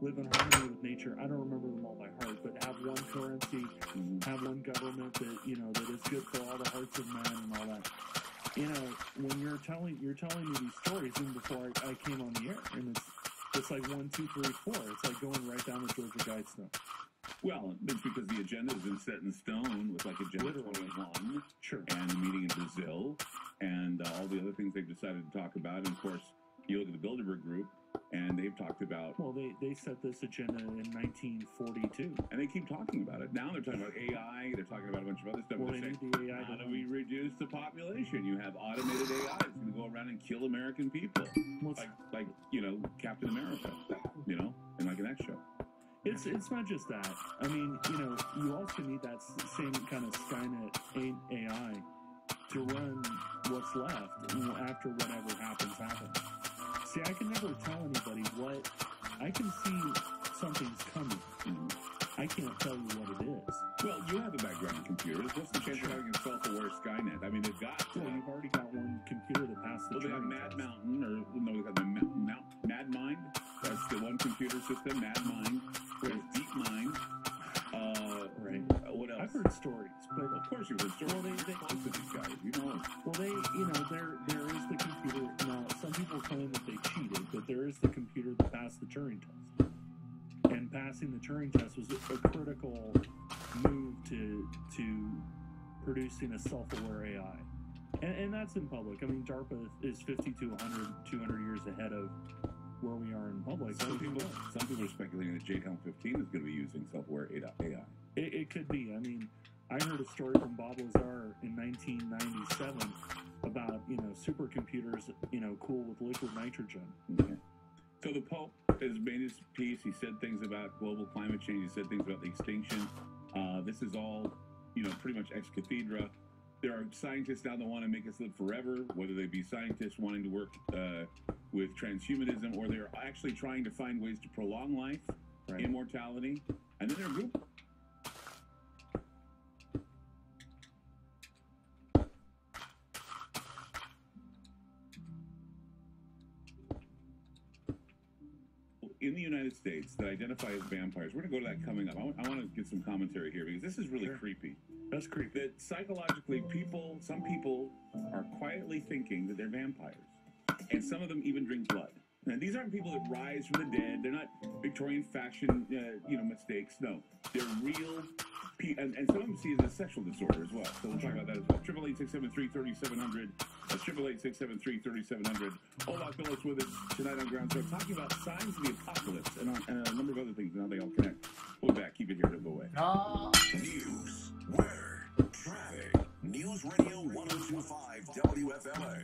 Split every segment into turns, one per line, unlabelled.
live in harmony with nature. I don't remember them all by heart, but have one currency, have one government that, you know, that is good for all the hearts of men and all that. You know, when you're telling me these stories, even before I came on the air, and it's like 1, 2, 3, 4. It's like going right down the Georgia Guidestones.
Well, it's because the agenda has been set in stone with like Agenda 21,
sure,
and the meeting in Brazil, and all the other things they've decided to talk about. And of course, you look at the Bilderberg Group, and they've talked about...
Well, they set this agenda in 1942.
And they keep talking about it. Now they're talking about AI, they're talking about a bunch of other stuff.
Well,
they're
they
saying,
need the AI
how do we reduce the population? You have automated AI that's going to go around and kill American people. Like, you know, Captain America, you know, and like in that show.
It's not just that. I mean, you know, you also need that same kind of Skynet AI to run what's left, you know, after whatever happens. See, I can never tell anybody what... I can see something's coming. I can't tell you what it is.
Well, you have a background in computers. What's the chance of having a self-aware Skynet? I mean, they've got...
Well, you've already got one computer that passed the
Turing test. Well, they have Mad Mountain, or no, they got the Mad Mind. That's the one computer system, Mad Mind. There's Deep Mind.
Right.
What else?
I've heard stories, but
of course you've heard stories.
Well, they
close to these guys, you know.
Well, there is the computer. Now, some people claim that they cheated, but there is the computer that passed the Turing test. And passing the Turing test was a critical move to producing a self-aware AI. And that's in public. I mean, DARPA is 50 to 100, 200 years ahead of where we are in public.
Some people are speculating that JCOM 15 is going to be using self-aware AI.
It could be. I mean, I heard a story from Bob Lazar in 1997 about, you know, supercomputers, you know, cool with liquid nitrogen.
Okay. So the Pope has made his piece. He said things about global climate change. He said things about the extinction. This is all, you know, pretty much ex cathedra. There are scientists now that want to make us live forever, whether they be scientists wanting to work with transhumanism, or they're actually trying to find ways to prolong life, immortality. And then there are a group... in the United States that identify as vampires. We're going to go to that coming up. I want to get some commentary here because this is really creepy.
That's creepy.
That psychologically, some people are quietly thinking that they're vampires. And some of them even drink blood. Now, these aren't people that rise from the dead. They're not Victorian fashion, mistakes. No, they're real people. And some of them see it as a sexual disorder as well. So we'll talk about that as well. 888-673-3700. That's 888-673-3700. Olaf Phillips with us tonight on Ground Zero, talking about signs of the apocalypse and a number of other things and how they all connect. We'll be back. Keep it here. Don't go away.
News, weather, traffic. News Radio 102.5 WFLA.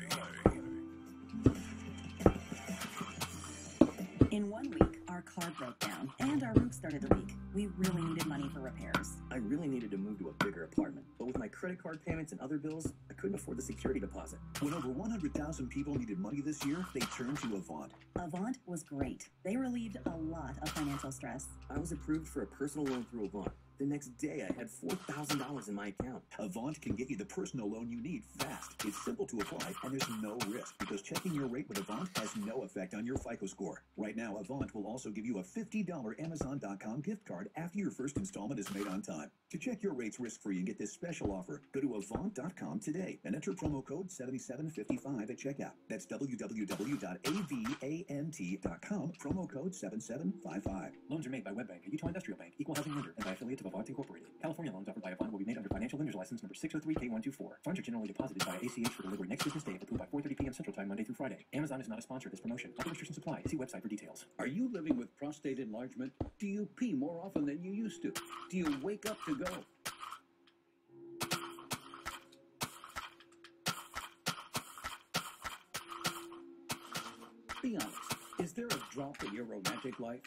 In 1 week, our car broke down, and our roof started to leak. We really needed money for repairs.
I really needed to move to a bigger apartment, but with my credit card payments and other bills, I couldn't afford the security deposit.
When over 100,000 people needed money this year, they turned to Avant.
Avant was great. They relieved a lot of financial stress.
I was approved for a personal loan through Avant. The next day, I had $4,000 in my account.
Avant can get you the personal loan you need fast. It's simple to apply, and there's no risk because checking your rate with Avant has no effect on your FICO score. Right now, Avant will also give you a $50 Amazon.com gift card after your first installment is made on time. To check your rates risk-free and get this special offer, go to Avant.com today and enter promo code 7755 at checkout. That's www.avant.com, promo code 7755.
Loans are made by WebBank, a Utah Industrial Bank, equal housing lender, and by affiliates of Avant Incorporated. California loans offered by Avant will be made under Financial Lenders License number 603K124. Funds are generally deposited by ACH for delivery next business day if approved by 4:30 p.m. Central Time, Monday through Friday. Amazon is not a sponsor of this promotion. Other restrictions apply. See website for details.
Are you living with prostate enlargement? Do you pee more often than you used to? Do you wake up to go? Be honest. Is there a drop in your romantic life?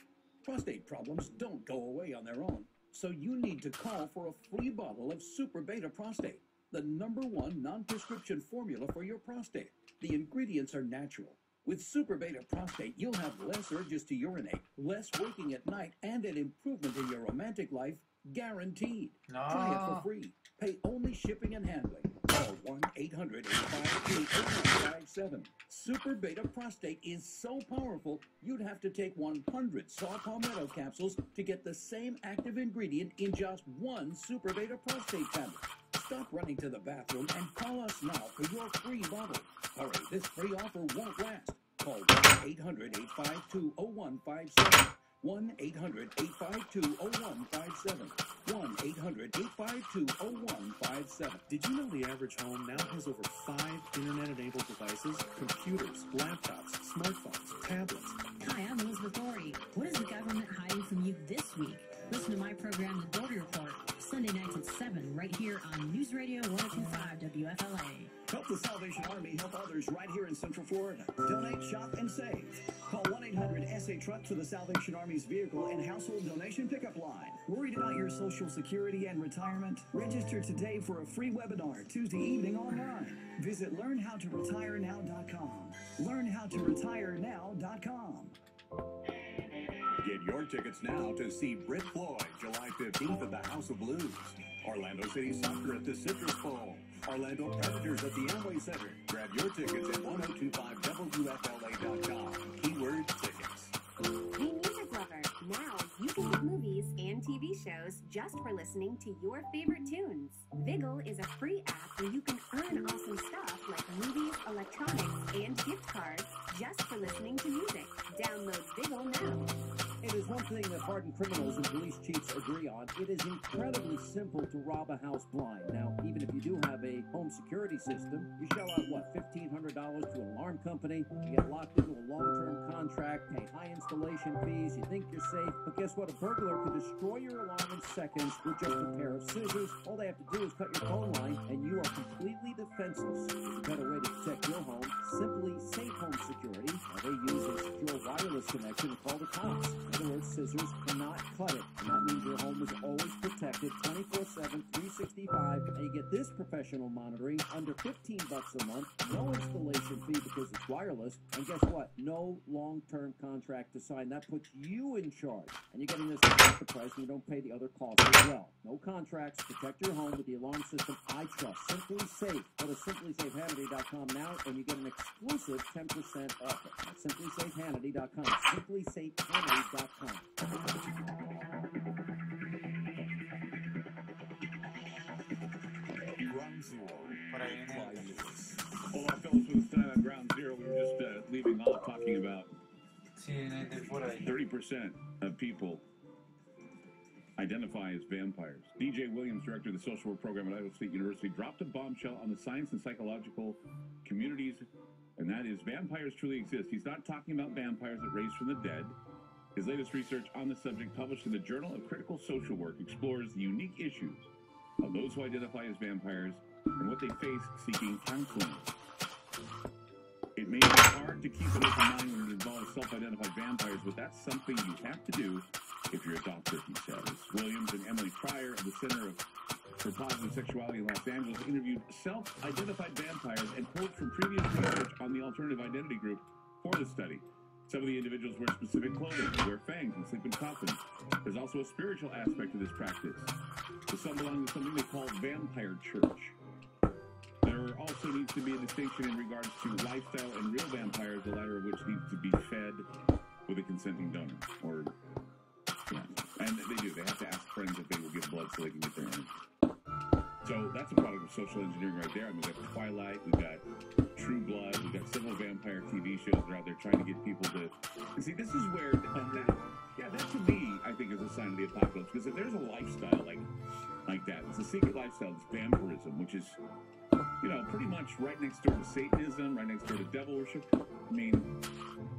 Prostate problems don't go away on their own, so you need to call for a free bottle of Super Beta Prostate, the #1 non-prescription formula for your prostate. The ingredients are natural. With Super Beta Prostate, you'll have less urges to urinate, less waking at night, and an improvement in your romantic life guaranteed. Try it for free. Pay only shipping and handling. Call 1-800-852-0157. Super Beta Prostate is so powerful, you'd have to take 100 saw palmetto capsules to get the same active ingredient in just one Super Beta Prostate tablet. Stop running to the bathroom and call us now for your free bottle. Hurry, this free offer won't last. Call 1-800-852-0157. 1-800-852-0157. 1-800-852-0157.
Did you know the average home now has over 5 internet-enabled devices, computers, laptops, smartphones, tablets?
Hi, I'm Elizabeth Dory. What is the government hiding from you this week? Listen to my program, The Dory Report, Sunday nights at 7, right here on News Radio 102.5 WFLA.
Help the Salvation Army help others right here in Central Florida. Donate, shop, and save. Call 1-800-SA-TRUCK for the Salvation Army's vehicle and household donation pickup line. Worried about your Social Security and retirement? Register today for a free webinar Tuesday evening online. Visit LearnHowToRetireNow.com. LearnHowToRetireNow.com.
Get your tickets now to see Brit Floyd July 15th at the House of Blues. Orlando City Soccer at the Citrus Bowl. Orlando Predators at the Amway Center. Grab your tickets at 1025WFLA.com. Keyword tickets.
Hey, music lover. Now you can get movies and TV shows just for listening to your favorite tunes. Viggle is a free app where you can earn awesome stuff like movies, electronics, and gift cards just for listening to music. Download Viggle now.
It is one thing that hardened criminals and police chiefs agree on. It is incredibly simple to rob a house blind. Now, even if you do have a home security system, you shell out, what, $1,500 to an alarm company, you get locked into a long-term contract, pay high installation fees, you think you're safe, but guess what? A burglar can destroy your alarm in seconds with just a pair of scissors. All they have to do is cut your phone line, and you are completely defenseless. There's a better way to protect your home. Simply Safe Home Security. Now, they use a secure wireless connection to call the cops. In other words, scissors cannot cut it. And that means your home is always protected 24/7, 365. And you get this professional monitoring under $15 a month. No installation fee because it's wireless. And guess what? No long-term contract to sign. That puts you in charge. And you're getting this at half the price and you don't pay the other costs as well. No contracts. Protect your home with the alarm system I trust. Simply Safe. Go to simplysafehanity.com now and you get an exclusive 10% offer. That's simplysafehanity.com. simplysafehanity.com.
Ground Zero.
Hola, fellas, for this time on Ground Zero, we were just leaving off talking about 30% of people identify as vampires. DJ Williams, director of the social work program at Idaho State University, dropped a bombshell on the science and psychological communities, and that is vampires truly exist. He's not talking about vampires that raise from the dead. His latest research on the subject, published in the Journal of Critical Social Work, explores the unique issues of those who identify as vampires and what they face seeking counseling. It may be hard to keep an open mind when it involves self-identified vampires, but that's something you have to do if you're a doctor, he says. Williams and Emily Pryor of the Center for Positive Sexuality in Los Angeles interviewed self-identified vampires and pulled from previous research on the alternative identity group for the study. Some of the individuals wear specific clothing, wear fangs, and sleep in coffins. There's also a spiritual aspect to this practice. So some belong to something they call vampire church. There also needs to be a distinction in regards to lifestyle and real vampires, the latter of which needs to be fed with a consenting donor. And they do. They have to ask friends if they will give blood so they can get their energy. So that's a product of social engineering right there. I mean, we've got Twilight, we've got True Blood, we've got several vampire TV shows that are out there trying to get people to... And see, this is where... that to me, I think, is a sign of the apocalypse. Because if there's a lifestyle like that, it's a secret lifestyle, it's vampirism, which is, pretty much right next door to Satanism, right next door to devil worship. I mean,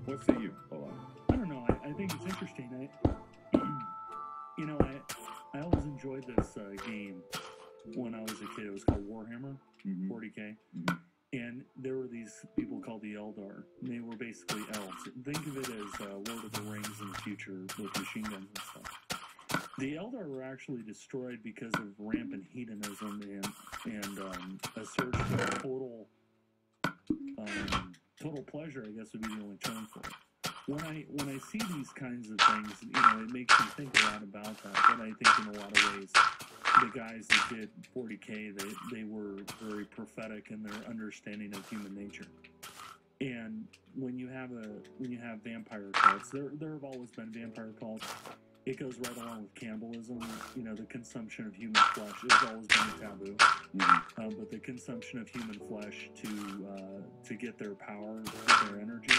what say you?
I don't know. I think it's interesting. I always enjoyed this game when I was a kid. It was called Warhammer 40K. And there were these people called the Eldar. And they were basically elves. Think of it as Lord of the Rings in the future with machine guns and stuff. The Eldar were actually destroyed because of rampant hedonism and a search for total pleasure, I guess would be the only term for it. When I see these kinds of things, it makes me think a lot about that. But I think in a lot of ways, the guys that did 40K, they were very prophetic in their understanding of human nature. And when you have vampire cults, there have always been vampire cults. It goes right along with cannibalism. You know, the consumption of human flesh has always been a taboo. But the consumption of human flesh to get their power, get their energy,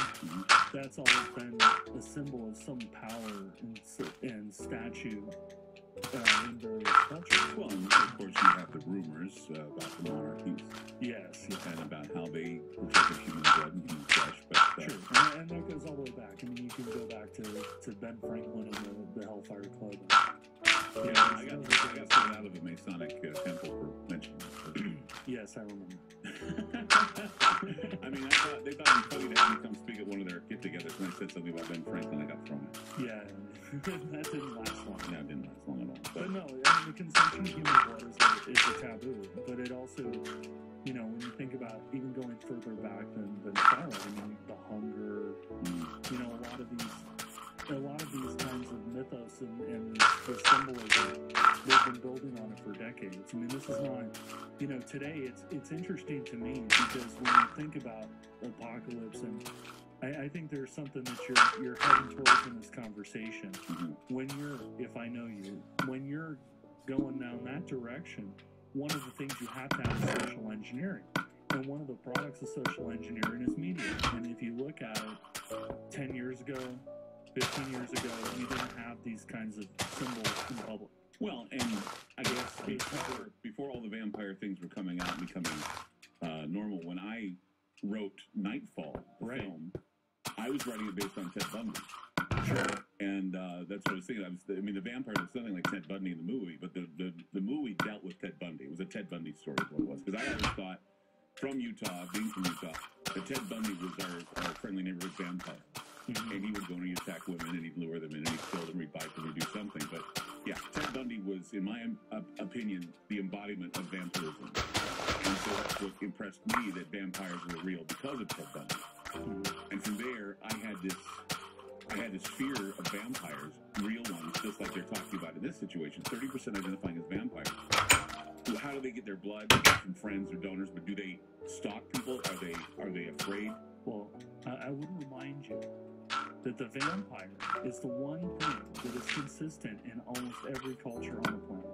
that's always been a symbol of some power and statue in various cultures.
Well, and of course you have the rumors about the monarchies.
Yes.
And about how they partake of human blood and human flesh. But,
sure, and that goes all the way back. I mean, you can go back to Ben Franklin and the Hellfire Club.
Yeah, I got thrown out of a Masonic temple for mentioning it.
Yes, I remember.
I mean, they thought it'd be funny to have me come speak at one of their get-togethers, and I said something about Ben Franklin. I got thrown out.
Yeah, that didn't last long.
Yeah, it didn't last long at all.
But no, I mean, the consumption of human blood is a taboo. But it also, you know, when you think about even going further back than Twilight, I mean, the hunger, you know, a lot of these kinds of mythos and the symbolism, they've been building on it for decades. I mean, this is not, you know, today it's interesting to me because when you think about apocalypse, and I think there's something that you're heading towards in this conversation. When you're going down that direction, one of the things you have to have is social engineering. And one of the products of social engineering is media. And if you look at it, 10 years ago, 15 years ago, you didn't have these kinds of symbols in the public.
Well, and I guess before all the vampire things were coming out and becoming normal, when I wrote Nightfall, the film, I was writing it based on Ted Bundy. Sure. And that's what I was thinking. I mean, the vampire was something like Ted Bundy in the movie, but the movie dealt with Ted Bundy. It was a Ted Bundy story is what it was. Because I always thought, from Utah, being from Utah, that Ted Bundy was our friendly neighborhood vampire. And he would go and he'd attack women, and he'd lure them in, and he'd kill them, he'd bite them, he'd do something. But yeah, Ted Bundy was, in my opinion, the embodiment of vampirism. And so that's what impressed me, that vampires were real because of Ted Bundy. And from there, I had this fear of vampires, real ones, just like they're talking about in this situation. 30% identifying as vampires. So how do they get their blood from friends or donors? But do they stalk people? Are they afraid?
Well, I would remind you that the vampire is the one thing that is consistent in almost every culture on the planet.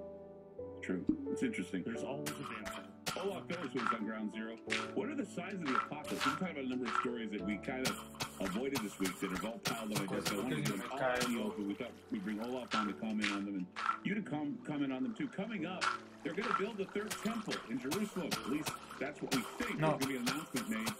True. It's interesting.
There's always a vampire.
Olaf Phillips was on Ground Zero. What are the signs of the apocalypse? We've talked about a number of stories that we kind of avoided this week that have all piled on my desk. I wanted to do all deals, but we thought we'd bring Olaf on to comment on them, and you to comment on them too. Coming up, they're going to build the third temple in Jerusalem. At least that's what we think. There's going to be an announcement made.